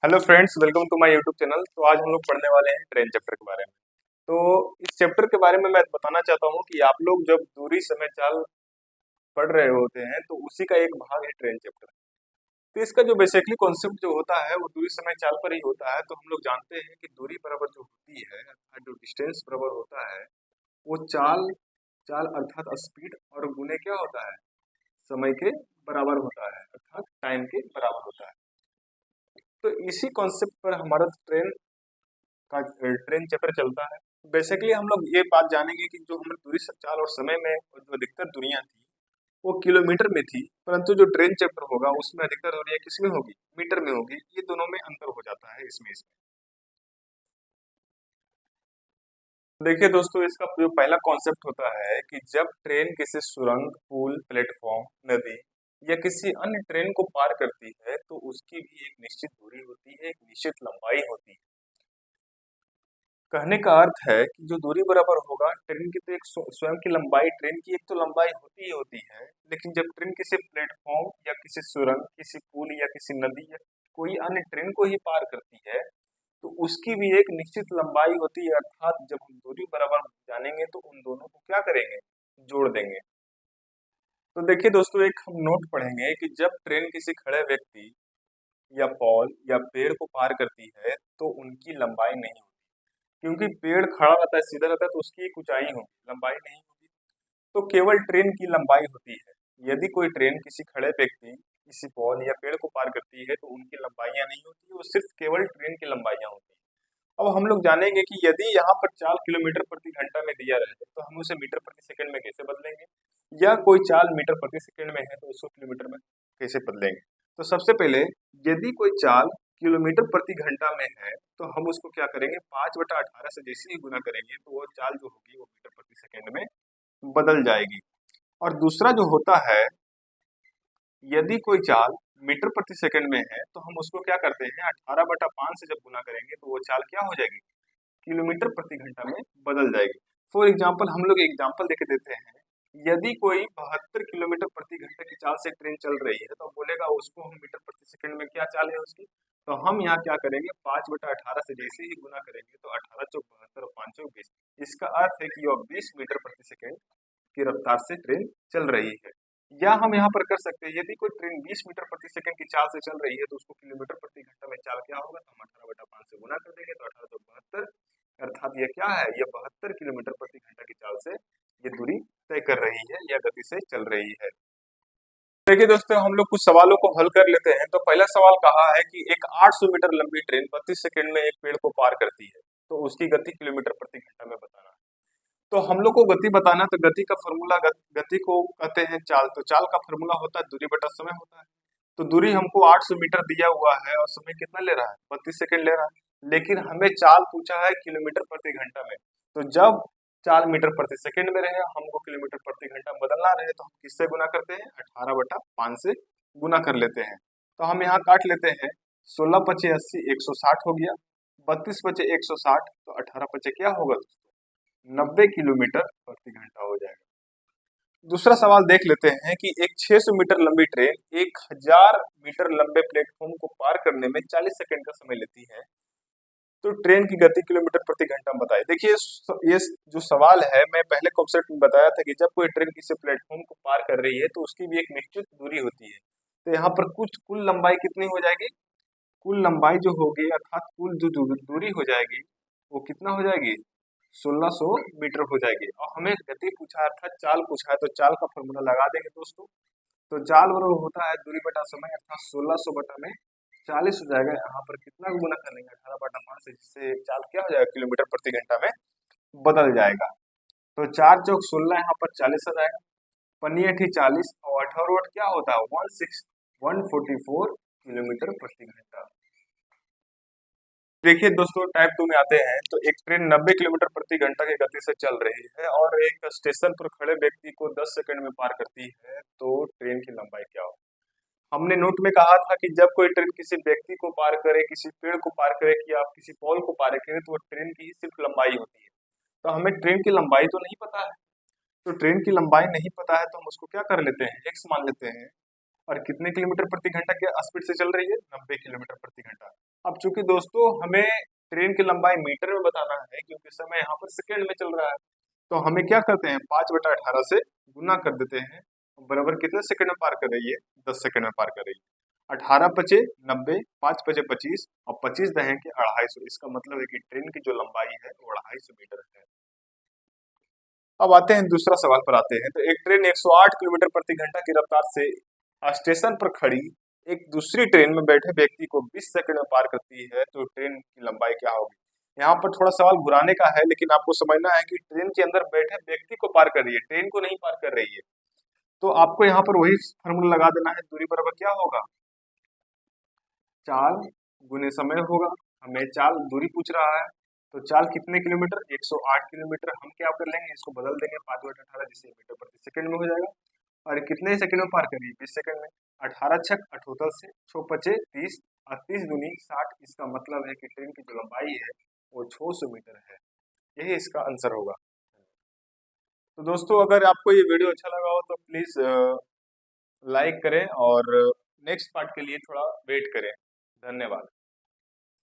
Hello friends, welcome to my YouTube channel. तो आज हम लोग पढ़ने वाले हैं ट्रेन चैप्टर के बारे में। तो इस चैप्टर के बारे में मैं बताना चाहता हूँ कि आप लोग जब दूरी समय चाल पढ़ रहे होते हैं तो उसी का एक भाग है ट्रेन चैप्टर। तो इसका जो बेसिकली कॉन्सेप्ट जो होता है वो दूरी समय चाल पर ही होता है। तो हम लोग जानते हैं कि दूरी बराबर जो होती है अर्थात जो डिस्टेंस बराबर होता है वो चाल चाल अर्थात स्पीड और गुने क्या होता है, समय के बराबर होता है अर्थात टाइम के बराबर होता है। तो इसी कॉन्सेप्ट पर हमारा का ट्रेन चक्र चलता है। बेसिकली हम लोग ये बात जानेंगे कि जो हमारी दूरी चाल और समय में जो अधिकतर दूरियां थी वो किलोमीटर में थी, परंतु जो ट्रेन चक्र होगा उसमें अधिकतर दूरियां किसमें होगी, मीटर में होगी। ये दोनों में अंतर हो जाता है इसमें। देखिए दोस्तों, इसका जो पहला कॉन्सेप्ट होता है कि जब ट्रेन किसी सुरंग, पुल, प्लेटफॉर्म, नदी या किसी अन्य ट्रेन को पार करती है तो उसकी भी एक निश्चित दूरी होती है, एक निश्चित लंबाई होती है। कहने का अर्थ है कि जो दूरी बराबर होगा ट्रेन की तो एक स्वयं की लंबाई, ट्रेन की एक तो लंबाई होती ही होती है, लेकिन जब ट्रेन किसी प्लेटफॉर्म या किसी सुरंग, किसी पुल या किसी नदी या कोई अन्य ट्रेन को ही पार करती है तो उसकी भी एक निश्चित लंबाई होती है। अर्थात जब हम दूरी बराबर जानेंगे तो उन दोनों को क्या करेंगे, जोड़ देंगे। तो देखिए दोस्तों, एक हम नोट पढ़ेंगे कि जब ट्रेन किसी खड़े व्यक्ति या पॉल या पेड़ को पार करती है तो उनकी लंबाई नहीं होती, क्योंकि पेड़ खड़ा रहता है, सीधा रहता है, तो उसकी एक ऊंचाई होगी, लंबाई नहीं होगी। तो केवल ट्रेन की लंबाई होती है। यदि कोई ट्रेन किसी खड़े व्यक्ति, किसी पॉल या पेड़ को पार करती है तो उनकी लंबाइयां नहीं होती, वो सिर्फ केवल ट्रेन की लंबाइयां होती हैं। अब हम लोग जानेंगे कि यदि यहाँ पर 4 किलोमीटर प्रति घंटा में दिया रहे तो हम उसे मीटर प्रति सेकंड में कैसे बदलेंगे, या कोई चाल मीटर प्रति सेकंड में है तो उसको किलोमीटर में कैसे बदलेंगे। तो सबसे पहले, यदि कोई चाल किलोमीटर प्रति घंटा में है तो हम उसको क्या करेंगे, 5/18 से जैसे ही गुना करेंगे तो वो चाल जो होगी वो मीटर प्रति सेकंड में बदल जाएगी। और दूसरा जो होता है, यदि कोई चाल मीटर प्रति सेकंड में है तो हम उसको क्या करते हैं, 18/5 से जब गुना करेंगे तो वो चाल क्या हो जाएगी, किलोमीटर प्रति घंटा में बदल जाएगी। फॉर एग्जाम्पल हम लोग एग्जाम्पल देके देते हैं, यदि कोई 72 किलोमीटर प्रति घंटे की चाल से ट्रेन चल रही है तो बोलेगा उसको हम मीटर प्रति सेकंड में क्या चाल है उसकी। तो हम यहाँ क्या करेंगे, 5/18 से जैसे ही गुना करेंगे तो 18 चौक 72 और 5 चौक 20। इसका अर्थ है कि वह 20 मीटर प्रति सेकंड की रफ्तार से ट्रेन चल रही है। या हम यहाँ पर कर सकते हैं, यदि कोई ट्रेन 20 मीटर प्रति सेकंड की चाल से चल रही है तो उसको किलोमीटर प्रति घंटा में चाल क्या होगा, तो हम 18/5 से गुना कर देंगे तो 18 चौक 72, अर्थात ये क्या है, ये 72 किलोमीटर प्रति घंटा की चाल से ये दूरी तय कर रही है या गति से चल रही है। देखिए दोस्तों, हम लोग कुछ सवालों को हल कर लेते हैं। तो पहला सवाल कहा है कि एक 800 मीटर लंबी ट्रेन 32 सेकंड में एक पेड़ को पार करती है, तो उसकी गति किलोमीटर प्रति घंटा में बताना है। तो हम लोग को गति बताना, तो गति का फॉर्मूला, गति को कहते हैं चाल। तो चाल का फॉर्मूला होता है दूरी बटा समय होता है। तो दूरी हमको 800 मीटर दिया हुआ है और समय कितना ले रहा है, 32 सेकंड ले रहा है, लेकिन हमें चाल पूछा है किलोमीटर प्रति घंटा में। तो जब चाल मीटर प्रति सेकंड में रहे, हमको किलोमीटर प्रति घंटा बदलना रहे, तो हम किससे गुना करते हैं, 18/5 से गुना कर लेते हैं। तो हम यहाँ काट लेते हैं, 16×5 = 80, 160 हो गया। 32×160 तो 18×5 क्या होगा, 90 किलोमीटर प्रति घंटा हो जाएगा। दूसरा सवाल देख लेते हैं कि एक 600 मीटर लंबी ट्रेन 1000 मीटर लंबे प्लेटफॉर्म को पार करने में 40 सेकंड का समय लेती है, तो ट्रेन की गति किलोमीटर प्रति घंटा में बताइए। देखिए, ये जो सवाल है, मैं पहले कॉन्सेप्ट में बताया था कि जब कोई ट्रेन किसी प्लेटफॉर्म को पार कर रही है तो उसकी भी एक निश्चित दूरी होती है। तो यहाँ पर कुछ कुल लंबाई कितनी हो जाएगी, कुल लंबाई जो होगी अर्थात कुल जो दूरी हो जाएगी वो कितना हो जाएगी, 1600 मीटर हो जाएगी। और हमें गति पूछा अर्थात चाल पूछा है, तो चाल का फॉर्मूला लगा देंगे दोस्तों। तो चाल बराबर होता है दूरी बटा समय, अर्थात 1600 बटा में 40 हो जाएगा। यहाँ पर कितना गुना कर लेंगे, 18/5 से, जिससे चाल क्या हो जाएगा, किलोमीटर प्रति घंटा में बदल जाएगा। तो 4×4 = 16, यहाँ पर 40 आ जाएगा। पन्नी 40 और 18 क्या होता है, 144 किलोमीटर प्रति घंटा। देखिए दोस्तों, टाइप 2 में आते हैं। तो एक ट्रेन 90 किलोमीटर प्रति घंटा की गति से चल रही है और एक स्टेशन पर खड़े व्यक्ति को 10 सेकंड में पार करती है, तो ट्रेन की लंबाई क्या हो। हमने नोट में कहा था कि जब कोई ट्रेन किसी व्यक्ति को पार करे, किसी पेड़ को पार करे, कि आप किसी पोल को पार करें, तो वो ट्रेन की ही सिर्फ लंबाई होती है। तो हमें ट्रेन की लंबाई तो नहीं पता है। तो ट्रेन की लंबाई नहीं पता है तो हम उसको क्या कर लेते हैं, एक्स मान लेते हैं। और कितने किलोमीटर प्रति घंटा के स्पीड से चल रही है, 90 किलोमीटर प्रति घंटा। अब चूंकि दोस्तों हमें ट्रेन की लंबाई मीटर में बताना है, क्योंकि समय यहाँ पर सेकंड में चल रहा है, तो हमें क्या करते हैं 5/18 से गुना कर देते हैं। बराबर कितने सेकंड में पार कर रही है? 10 सेकंड में पार कर रही है। 18×5 = 90, 5×5 = 25 और 25 दहें के 250। इसका मतलब है कि ट्रेन की जो लंबाई है वो 250 मीटर है। अब आते हैं दूसरा सवाल पर आते हैं। तो एक ट्रेन 108 किलोमीटर प्रति घंटा की रफ्तार से स्टेशन पर खड़ी एक दूसरी ट्रेन में बैठे व्यक्ति को 20 सेकंड में पार करती है, तो ट्रेन की लंबाई क्या होगी? यहाँ पर थोड़ा सवाल घुराने का है, लेकिन आपको समझना है कि ट्रेन के अंदर बैठे व्यक्ति को पार कर रही है, ट्रेन को नहीं पार कर रही है। तो आपको यहाँ पर वही फॉर्मूला लगा देना है, दूरी बराबर क्या होगा? चाल गुने समय होगा। हमें चाल दूरी पूछ रहा है, तो चाल कितने किलोमीटर? 108 किलोमीटर। हम क्या कर लेंगे, इसको बदल देंगे 5/18, जिससे मीटर प्रति सेकंड में हो जाएगा। और कितने सेकंड में पार करिए? 20 सेकंड में। 18×6 = 78 से 6×5 = 30 और 30 दूनी 60। इसका मतलब है कि ट्रेन की जो लंबाई है वो 600 मीटर है। यही इसका आंसर होगा। तो दोस्तों अगर आपको ये वीडियो अच्छा लगा हो तो प्लीज लाइक करें और नेक्स्ट पार्ट के लिए थोड़ा वेट करें। धन्यवाद।